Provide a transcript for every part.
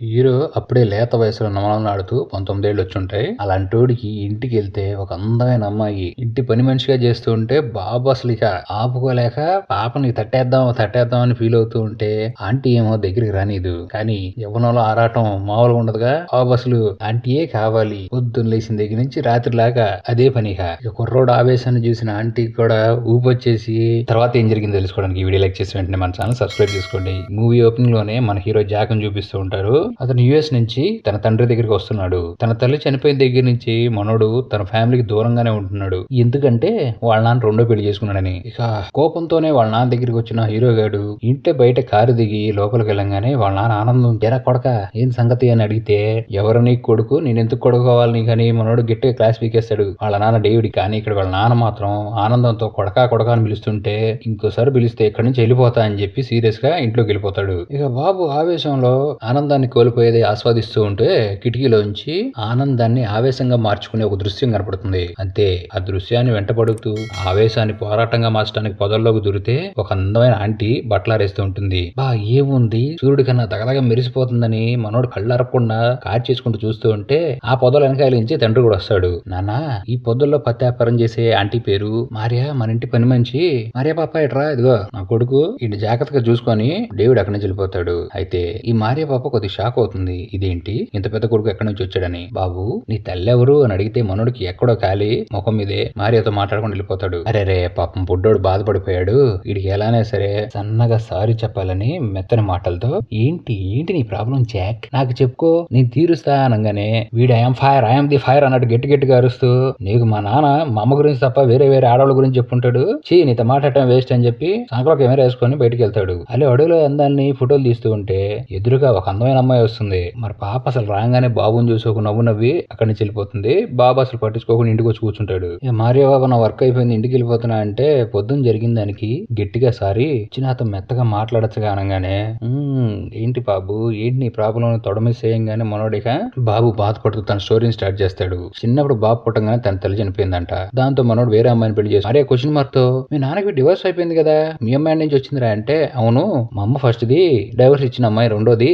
Hero అప్పుడే లేత వయసులో నమలనాడుతూ 19 ఏళ్ళు వచ్చుంటాయి. అలాంటోడికి ఇంటికెళ్తే ఒక అందమైన అమ్మాయి ఇంటి పని మనిషిగా చేస్తూ ఉంటే బాబు అసలిక ఆపుకోలేక పాపని తట్టేద్దాం అని ఫీల్ అవుతూ ఉంటే ఆంటీ ఏమో దగ్గరికి రానీదు. కానీ యవ్వనంలో ఆరాటం మామూలుగా ఉండదుగా. బాబు అసలు ఆంటీయే కావాలి. పొద్దున్న లేచిన దగ్గర నుంచి రాత్రిలాగా అదే పనిక. ఇక కుర్రోడు ఆవేశాన్ని చూసిన ఆంటీకి కూడా ఊపొచ్చేసి తర్వాత ఏం జరిగిందో తెలుసుకోవడానికి ఈ వీడియో లైక్ చేసి వెంటనే మన ఛానల్ సబ్స్క్రైబ్ చేసుకోండి. మూవీ ఓపెనింగ్ లోనే మన హీరో జాక్ ని చూపిస్తూ ఉంటారు. అతను యుఎస్ నుంచి తన తండ్రి దగ్గరికి వస్తున్నాడు. తన తల్లి చనిపోయిన దగ్గర నుంచి మనోడు తన ఫ్యామిలీకి దూరంగానే ఉంటున్నాడు. ఎందుకంటే వాళ్ళ నాన్న రెండో పెళ్లి చేసుకున్నాడని. ఇక కోపంతోనే వాళ్ళ నాన్న దగ్గరికి వచ్చిన హీరో గాడు ఇంటి బయట కారు దిగి లోపలికి వెళ్ళంగానే వాళ్ళ నాన్న ఆనందం ఎరా కొడక ఏం సంగతి అని అడిగితే ఎవరు నీ కొడుకు నేను ఎందుకు కొడుకోవాలి కానీ మనోడు గట్టిగా క్లాస్ పీకేస్తాడు వాళ్ళ నాన్న డేవిడ్. కానీ ఇక్కడ వాళ్ళ నాన్న మాత్రం ఆనందంతో కొడక అని పిలుస్తుంటే ఇంకోసారి పిలిస్తే ఇక్కడి నుంచి వెళ్ళిపోతా అని చెప్పి సీరియస్ గా ఇంట్లోకి వెళ్ళిపోతాడు. ఇక బాబు ఆవేశంలో ఆనందాన్ని కోల్పోయేది ఆస్వాదిస్తూ ఉంటే కిటికీలోంచి ఆనందాన్ని ఆవేశంగా మార్చుకునే ఒక దృశ్యం కనపడుతుంది. అంతే ఆ దృశ్యాన్ని వెంటపడుతూ ఆవేశాన్ని పోరాటంగా మార్చడానికి పొదల్లోకి దూరితే ఒక అందమైన ఆంటీ బట్టలారేస్తూ ఉంటుంది. బా ఏముంది సూర్యుడి కన్నా తగదగా మెరిసిపోతుందని మనోడు కళ్ళరకుండా కార్ చేసుకుంటూ చూస్తూ ఉంటే ఆ పొదల వెనకాలించి తండ్రి కూడా వస్తాడు. నానా ఈ పొదల్లో పత్తి వ్యాపారం చేసే ఆంటీ పేరు మారియా, మన ఇంటి పని మంచి మారియా పాప ఎట్రా ఇదిగో నా కొడుకు ఈయన జాగ్రత్తగా చూసుకొని డేవిడ్ అక్కడి నుంచి వెళ్ళిపోతాడు. అయితే ఈ మారియా పాప కొద్ది షాక్ అవుతుంది. ఇదేంటి ఇంత పెద్ద కొడుకు ఎక్కడి నుంచి వచ్చాడని. బాబు నీ తల్లి ఎవరు అని అడిగితే మనోడికి ఎక్కడో ఖాళీ ముఖం మీదే మారియాతో మాట్లాడుకుని వెళ్ళిపోతాడు. అరే పాపం బుడ్డోడు బాధపడిపోయాడు. వీడికి ఎలానే సరే సన్నగా సారీ చెప్పాలని మెత్తని మాటలతో ఏంటి నీ ప్రాబ్లం జాక్ నాకు చెప్పుకో నేను తీరుస్తా అనగానే వీడు ఐఎమ్ ది ఫైర్ అన్నట్టు గట్టిగా అరుస్తూ నీకు మా నాన్న మా అమ్మ గురించి తప్ప వేరే ఆడవాళ్ళ గురించి చెప్పుంటాడు చీ నీతో మాట్లాడటం వేస్ట్ అని చెప్పి సంకలో కెమెరా వేసుకొని బయటికి వెళ్తాడు. అలా అడవిలో అందాన్ని ఫోటోలు తీస్తూ ఉంటే ఎదురుగా ఒక అందమైన అమ్మాయి వస్తుంది. మరి పాప అసలు రాగానే బాబుని చూసి ఒక నవ్వు నవ్వి అక్కడి నుంచి వెళ్ళిపోతుంది. బాబు అసలు పట్టించుకోకుండా ఇంటికి వచ్చి కూర్చుంటాడు. మారియా బాబు నా వర్క్ అయిపోయింది ఇంటికి వెళ్ళిపోతున్నా అంటే పొద్దున్న జరిగిన దానికి గట్టిగా సారీ చిన్నతో మెత్తగా మాట్లాడచ్చుగా అనగానే ఏంటి బాబు ఏంటి నీ ప్రాబ్లం తొడమి చేయంగానే మనోడిక బాబు బాధపడుతూ తన స్టోరీని స్టార్ట్ చేస్తాడు. చిన్నప్పుడు బాబు పుట్టంగానే తన తల్లి చనిపోయిందంట. దాంతో మనోడు వేరే అమ్మాయిని పెళ్లి చేసి అరే క్వశ్చన్ మార్క్ తో మీ నాన్నకి డివోర్స్ అయిపోయింది కదా మీ అమ్మాయి నుంచి వచ్చిందిరా అంటే అవును మా అమ్మ ఫస్ట్ ది డైవర్స్ ఇచ్చిన అమ్మాయి రెండోది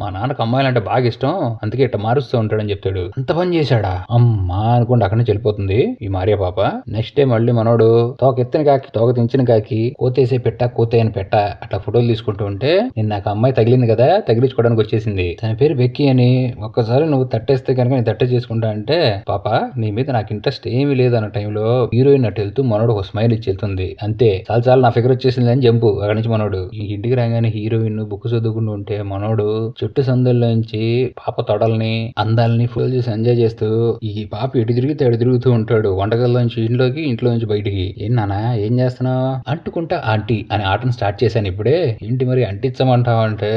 మా నాన్నకు అమ్మాయిలంటే బాగా ఇష్టం అందుకే ఇట్లా మారుస్తూ ఉంటాడని చెప్తాడు. అంత పని చేశాడా అమ్మా అనుకుంటే అక్కడి నుంచి వెళ్ళిపోతుంది ఈ మారియా పాప. నెక్స్ట్ డే మళ్ళీ మనోడు తోక ఎత్తిన కాకి తోక తెంచిన కాకి కోతేసే కోతేయని పెట్ట అట్లా ఫోటోలు తీసుకుంటూ ఉంటే నేను నాకు అమ్మాయి తగిలింది కదా తగిలించుకోవడానికి వచ్చేసింది తన పేరు బెక్కీ అని ఒక్కసారి నువ్వు తట్టేస్తే కనుక నేను తట్టే చేసుకుంటా అంటే పాప నీ మీద నాకు ఇంట్రెస్ట్ ఏమీ లేదు అన్న టైంలో హీరోయిన్ అటు వెళ్తూ మనోడు ఒక స్మైల్ ఇచ్చి వెళ్తుంది. అంతే చాలా నా ఫిగర్ వచ్చేసింది అని జంపు అక్కడి నుంచి మనోడు ఇంటికి రాగానే హీరోయిన్ బుక్ చదువుకుంటూ ఉంటే మనోడు చుట్టు సందుల్లోంచి పాప తొడల్ని అందాలని ఫుల్ చేసి ఎంజాయ్ చేస్తూ ఈ పాప ఎటు తిరిగితే ఎటు తిరుగుతూ ఉంటాడు. వంటగదిలోంచి ఇంట్లో నుంచి బయటికి ఏం నానా ఏం చేస్తున్నావు అంటుకుంటా ఆంటీ అని ఆటను స్టార్ట్ చేశాను ఇప్పుడే ఏంటి మరి అంటించమంటావు అంటే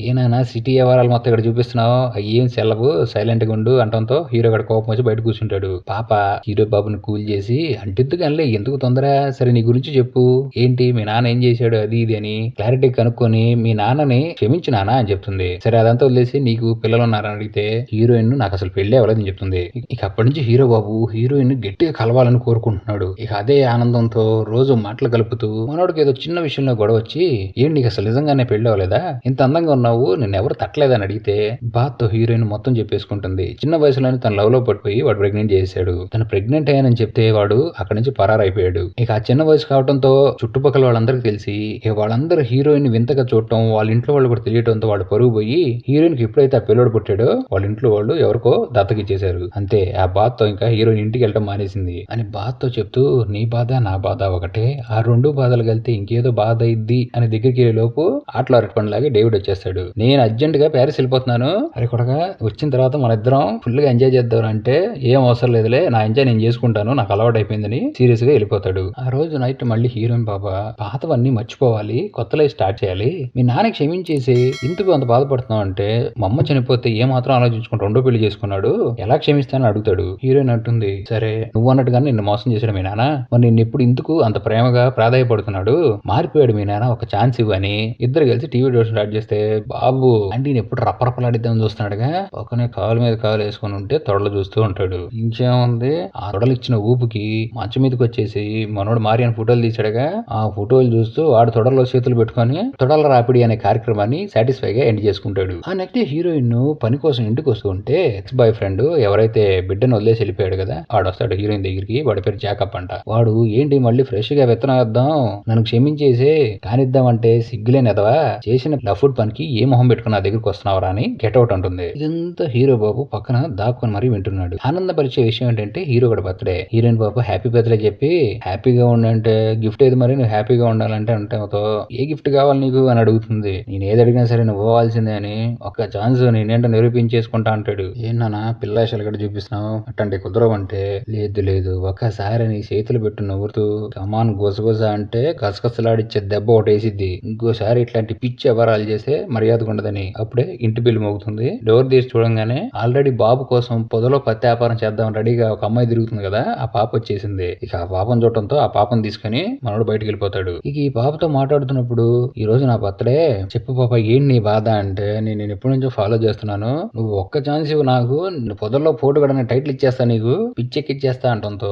ఏనానా సిటీ వ్యవహారాలు మొత్తం ఇక్కడ చూపిస్తున్నావు ఏం సెలవు సైలెంట్ గా ఉండు అంటంతో హీరో గడ కోపం వచ్చి బయట కూర్చుంటాడు. పాప హీరో బాబుని కూల్ చేసి అంటిద్దు కానీ ఎందుకు తొందర సరే నీ గురించి చెప్పు ఏంటి మీ నాన్న ఏం చేశాడు అది ఇది అని క్లారిటీ కనుక్కొని మీ నాన్నని క్షమించు నానా అని చెప్తుంది. సరే అదంతా వదిలేసి నీకు పిల్లలు ఉన్నారని అడిగితే హీరోయిన్ నాకు అసలు పెళ్లి అవ్వలేదని చెప్తుంది. ఇక అప్పటి నుంచి హీరో బాబు హీరోయిన్ గట్టిగా కలవాలని కోరుకుంటున్నాడు. ఇక అదే ఆనందంతో రోజు మాటలు కలుపుతూ మనోడికి ఏదో చిన్న విషయంలో గొడవ వచ్చి ఏంటి నీకు అసలు నిజంగానే పెళ్లి అవ్వలేదా ఇంత అందంగా ఉన్నావు నేను ఎవరు తట్టలేదని అడిగితే బాత్తో హీరోయిన్ మొత్తం చెప్పేసుకుంటుంది. చిన్న వయసులోనే తన లవ్ లో పడిపోయి వాడు ప్రెగ్నెంట్ చేశాడు. తను ప్రెగ్నెంట్ అయ్యానని చెప్తే వాడు అక్కడి నుంచి పరారైపోయాడు. ఇక ఆ చిన్న వయసు కావడంతో చుట్టుపక్కల వాళ్ళందరికీ తెలిసి ఇక వాళ్ళందరూ హీరోయిన్ వింతగా చూడటం వాళ్ళ ఇంట్లో వాళ్ళు కూడా తెలియటంతో వాడు పరుగు పోయి హీరోయిన్ కి ఎప్పుడైతే ఆ పిల్లోడు పుట్టాడో వాళ్ళ ఇంట్లో వాళ్ళు ఎవరికో దత్తకిచ్చేశారు. అంతే ఆ బాత్ తో ఇంకా హీరోయిన్ ఇంటికి వెళ్ళటం మానేసింది అని బాత్ తో చెప్తూ నీ బాధ నా బాధ ఒకటే ఆ రెండు బాధలు కలితే ఇంకేదో బాధ ఇద్ది అని దగ్గరికి వెళ్ళే లోపు ఆటలో అరటిపండులాగే డేవిడ్ వచ్చేస్తాడు. నేను అర్జెంట్ గా ప్యారిస్ వెళ్ళిపోతున్నాను అరే కొడగా వచ్చిన తర్వాత మన ఇద్దరం ఫుల్ గా ఎంజాయ్ చేద్దాం అంటే ఏం అవసరం లేదులే నా ఎంజాయ్ నేను చేసుకుంటాను నాకు అలవాటు అయిపోయిందని సీరియస్ గా వెళ్ళిపోతాడు. ఆ రోజు నైట్ మళ్ళీ హీరోయిన్ బాబా పాతవన్నీ మర్చిపోవాలి కొత్త లైఫ్ స్టార్ట్ చేయాలి మీ నాన్న క్షమించేసి ఎందుకు అంత బాధపడుతున్నావు అంటే మా అమ్మ చనిపోతే ఏ మాత్రం ఆలోచించుకుని రెండో పెళ్లి చేసుకున్నాడు ఎలా క్షమిస్తానని అడుగుతాడు. హీరోయిన్ అంటుంది సరే నువ్వు అన్నట్టుగానే నిన్ను మోసం చేశాడు మీ నాన్న మరి నిన్ను ఎప్పుడు ఎందుకు అంత ప్రేమగా ప్రాధాయపడుతున్నాడు మారిపోయాడు మీ నాన్న ఒక ఛాన్స్ ఇవ్వని ఇద్దరు కలిసి టీవీ స్టార్ట్ చేస్తే బాబు అంటే ఎప్పుడు రప్పరప్పలాడిద్దామని చూస్తున్నాడుగా ఒకనే కాలు మీద కాలు వేసుకుని ఉంటే తొడలు చూస్తూ ఉంటాడు. ఇంకేముంది ఆ తొడలు ఇచ్చిన ఊపుకి మంచం మీదకి వచ్చేసి మనోడు మారి అని ఫోటోలు తీసాడుగా ఆ ఫోటోలు చూస్తూ వాడు తొడల్లో చేతులు పెట్టుకొని తొడల రాపిడి అనే కార్యక్రమం కార్యక్రమాన్ని సాటిస్ఫైగా ఎండ్ చేసుకుంటాడు. ఆ నెక్స్ట్ హీరోయిన్ పని కోసం ఇంటికి వస్తూ ఉంటే ఎక్స్ బాయ్ ఫ్రెండ్ ఎవరైతే బిడ్డను వదిలేసి వెళ్ళిపోయాడు కదా, వాడు వస్తాడు హీరోయిన్ దగ్గరికి. వాడి పేరు జాకప్ అంట. వాడు ఏంటి మళ్ళీ ఫ్రెష్ గా విత్తనం వేద్దాం, నన్ను క్షమించేసి కానిద్దామంటే సిగ్గులేని ఎదవా, చేసిన లఫుడ్ పనికి ఏ మొహం పెట్టుకుని నా దగ్గరికి వస్తున్నావరా అని గెట్అవుట్ అంటుంది. ఇదంతా హీరో బాబు పక్కన దాక్కుని మరీ వింటున్నాడు. ఆనందపరిచే విషయం ఏంటంటే హీరో కూడా బర్త్డే. హీరోయిన్ బాబు హ్యాపీ బర్త్డే చెప్పి హ్యాపీగా ఉండంటే గిఫ్ట్ ఏది మరి, నువ్వు హ్యాపీగా ఉండాలంటే అంటే ఏ గిఫ్ట్ కావాలి నీకు అని అడుగుతుంది. నేను ఏది అడిగినా సరే నువ్వు పోవాల్సిందే అని ఒక ఛాన్స్ నేనేంటో నిరూపించేసుకుంటా అంటాడు. ఏంటన్నా పిల్లాశలు కూడా చూపిస్తున్నావు అట్టంటే కుదరవంటే, లేదు ఒక్కసారి నీ చేతులు పెట్టు నవ్వుతూ కమాన్ గొసగొస అంటే గసగసలాడిచ్చే దెబ్బ ఒకటి వేసిద్ది. ఇంకోసారి ఇట్లాంటి పిచ్చి వ్యవహారాలు చేస్తే మర్యాదగా ఉండదని. అప్పుడే ఇంటి బిల్లు మోగుతుంది. డోర్ తీసి చూడంగానే ఆల్రెడీ బాబు కోసం పొదలో పత్తి వ్యాపారం చేద్దాం రెడీగా ఒక అమ్మాయి తిరుగుతుంది కదా, ఆ పాప వచ్చేసింది. ఇక ఆ పాపను చూడటంతో ఆ పాపను తీసుకుని మనోడు బయటకు వెళ్ళిపోతాడు. ఇక ఈ పాపతో మాట్లాడుతున్నప్పుడు ఈ రోజు నా బర్త్డే, చెప్పు పాప ఏంటి నీ బాధ అంటే, నేను ఎప్పటి నుంచో ఫాలో చేస్తున్నాను, నువ్వు ఒక్క ఛాన్స్ ఇవ్వు నాకు, పొదల్లో పోటు కూడా టైటిల్ ఇచ్చేస్తా, నీకు పిచ్చెక్కిచ్చేస్తా అంటంతో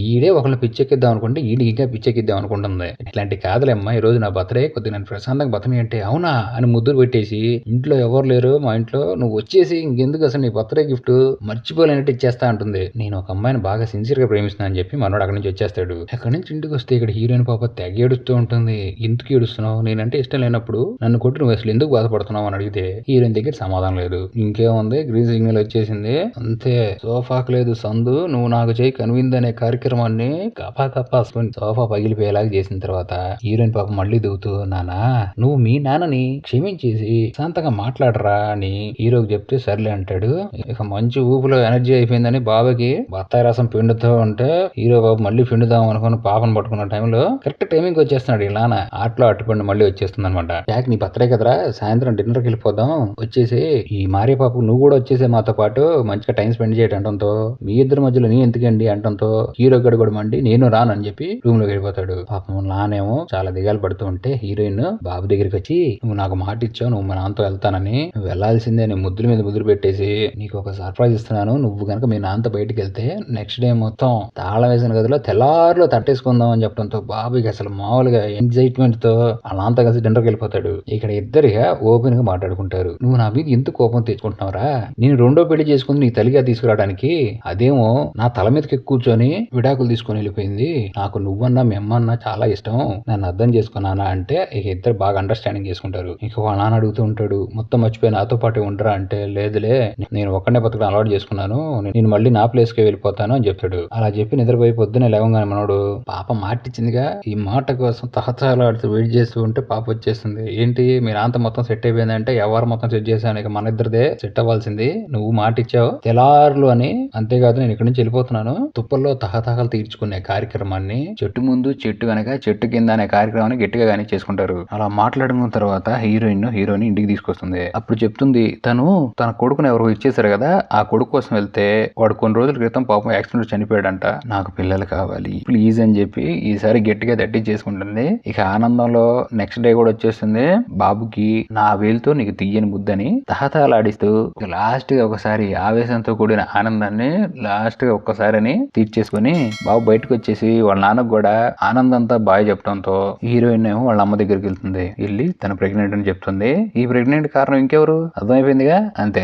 ఈడే ఒకళ్ళు పిచ్చెక్కిద్దాం అనుకుంటే ఈడు ఇంకా పిచ్చెక్కిద్దాం అనుకుంటుంది. ఇట్లాంటి కాదులేమ్మా, ఈ రోజు నా బర్త్డే, కొద్దిగా నేను ప్రశాంతంగా బతని అంటే అవునా అని ముద్దులు పెట్టేసి ఇంట్లో ఎవరు లేరు మా ఇంట్లో, నువ్వు వచ్చేసి ఇంకెందుకు అసలు నీ బర్త్డే గిఫ్ట్ మర్చిపోలేనట్టు ఇచ్చేస్తా అంటుంది. నేను ఒక అమ్మాయిని బాగా సిన్సియర్ గా ప్రేమిస్తున్నా అని చెప్పి మనోడు అక్కడి నుంచి వచ్చేస్తాడు. అక్కడి నుంచి ఇంటికి వస్తే ఇక్కడ హీరోయిన్ పాప తెగ ఏడుస్తూ ఉంటుంది. ఎందుకు ఏడుస్తున్నావు, నేనంటే ఇష్టం లేనప్పుడు నన్ను కొట్టి నువ్వు అసలు ఎందుకు బాధపడుతున్నావు అని అడిగితే హీరోయిన్ దగ్గర సమాధానం లేదు. ఇంకేముంది, గ్రీన్ సిగ్నల్ వచ్చేసింది అంతే. సోఫాకు లేదు సందు, నువ్వు నాకు చేయి కనువింది అనే కార్యక్రమాన్ని కపా సోఫా పగిలిపోయేలాగా చేసిన తర్వాత హీరోయిన్ పాప మళ్ళీ దిగుతూ, నానా నువ్వు మీ నాన్నని క్షమించేసి శాంతంగా మాట్లాడరా అని హీరోకి చెప్తే సర్లే అంటాడు. ఇక మంచి ఊపులో ఎనర్జీ అయిపోయిందని బాబాకి బత్తాయి రసం పిండుతూ ఉంటే హీరో బాబు మళ్ళీ పిండుదాం అనుకుని పాపను పట్టుకున్న టైంలో కరెక్ట్ టైమింగ్ వచ్చేస్తున్నాడు. ఇలాన ఆటలో అట్టుపండి మళ్ళీ వచ్చేస్తుంది అనమాట. జాక్ నీ బర్త్డే కదరా, సాయంత్రం డిన్నర్కి వెళ్ళిపోదాం, వచ్చేసి ఈ మారే పాప నువ్వు కూడా వచ్చేసే మాతో పాటు మంచిగా టైం స్పెండ్ చేయటంతో మీ ఇద్దరి మధ్యలో నీ ఎందుకండి అంటంతో హీరో గడు కూడా మండి నేను రానని చెప్పి రూమ్ లోకి వెళ్ళిపోతాడు. పాపం నానేమో చాలా దిగాలు పడుతూ ఉంటే హీరోయిన్ బాబు దగ్గరికి వచ్చి, నువ్వు నాకు మాట ఇచ్చావు నువ్వు మా నాన్నతో వెళ్తానని, నువ్వు వెళ్లాల్సిందే అని ముద్దుల మీద ముద్దులు పెట్టేసి నీకు ఒక సర్ప్రైజ్ ఇస్తున్నాను, నువ్వు కనుక మీ నాన్నతో బయటికి వెళ్తే నెక్స్ట్ డే మొత్తం తాళం వేసిన గదిలో తెల్లారులో తట్టేసుకుందాం అని చెప్పడంతో బాబుకి అసలు మామూలుగా ఎగ్జైట్మెంట్ తో అలా అంతా కలిసి డిన్నర్కి వెళ్ళిపోతాడు. ఇక్కడ ఇద్దరిగా ఓపెన్ గా మాట్లాడుకుంటారు. నువ్వు నా మీద ఎంత కోపం తెచ్చుకుంటున్నావురా, నేను రెండో పెళ్లి చేసుకుని నీ తల్లిగా తీసుకురావడానికి, అదేమో నా తల మీదకి కూర్చొని విడాకులు తీసుకొని వెళ్ళిపోయింది, నాకు నువ్వన్నా మీ అమ్మన్నా చాలా ఇష్టం, నన్ను అర్థం చేసుకున్నానా అంటే ఇక ఇద్దరు బాగా అండర్స్టాండింగ్ చేసుకుంటారు. ఇక వాళ్ళ నాన్న అడుగుతూ ఉంటాడు, మొత్తం మర్చిపోయి నాతో పాటు ఉండరా అంటే, లేదులే నేను ఒక్కడే బతకడం అలవాటు చేసుకున్నాను, నేను మళ్ళీ నా ప్లేస్ కి వెళ్ళిపోతాను అని చెప్తాడు. అలా చెప్పి నిద్రపోయి పొద్దునే లేవగానే మనోడు పాప మాటిచ్చిందిగా ఈ మాట కోసం తహతహలాడుతూ వెయిట్ చేస్తూ ఉంటే పాప వచ్చేస్తుంది. ఏంటి మీ నాన్నతో మొత్తం సెట్ అయిపోయిందంటే, ఎవరు మొత్తం సెట్ చేశాను, ఇక మన ఇద్దరిదే సెట్ అవ్వాల్సింది, నువ్వు మాట ఇచ్చావు తెలారులు అని, అంతేకాదు నేను ఇక్కడి నుంచి వెళ్ళిపోతున్నాను. తుప్పల్లో తహతహలు తీర్చుకునే కార్యక్రమాన్ని చెట్టు ముందు చెట్టు వెనక చెట్టు కింద అనే కార్యక్రమాన్ని గట్టిగా కానీ చేసుకుంటారు. అలా మాట్లాడుకున్న తర్వాత హీరోయిన్ ఇంటికి తీసుకొస్తుంది. అప్పుడు చెప్తుంది తను తన కొడుకుని ఎవరు ఇచ్చేసారు కదా, ఆ కొడుకు కోసం వెళ్తే వాడు కొన్ని రోజుల క్రితం పాపం యాక్సిడెంట్ చనిపోయాడంట, నాకు పిల్లలు కావాలి ప్లీజ్ అని చెప్పి ఈసారి గట్టిగా దట్టి చేసుకుంటుంది. ఇక ఆనందంలో నెక్స్ట్ డే కూడా వచ్చేస్తుంది. బాబుకి నా వేలుతో నీకు తీయని ముద్దని తహతహలాడిస్తూ లాస్ట్ గా ఒకసారి ఆవేశంతో కూడిన ఆనందాన్ని లాస్ట్ గా ఒక్కసారిని తీర్చేసుకుని బాబు బయటకు వచ్చేసి వాళ్ళ నాన్నకు కూడా ఆనందంతా బాయ్ చెప్పడంతో హీరోయిన్ ఏమో వాళ్ళ అమ్మ దగ్గరికి వెళ్తుంది. వెళ్ళి తన ప్రెగ్నెంట్ అని చెప్తుంది. ఈ ప్రెగ్నెంట్ కారణం ఇంకెవరు అర్థమైపోయిందిగా, అంతే.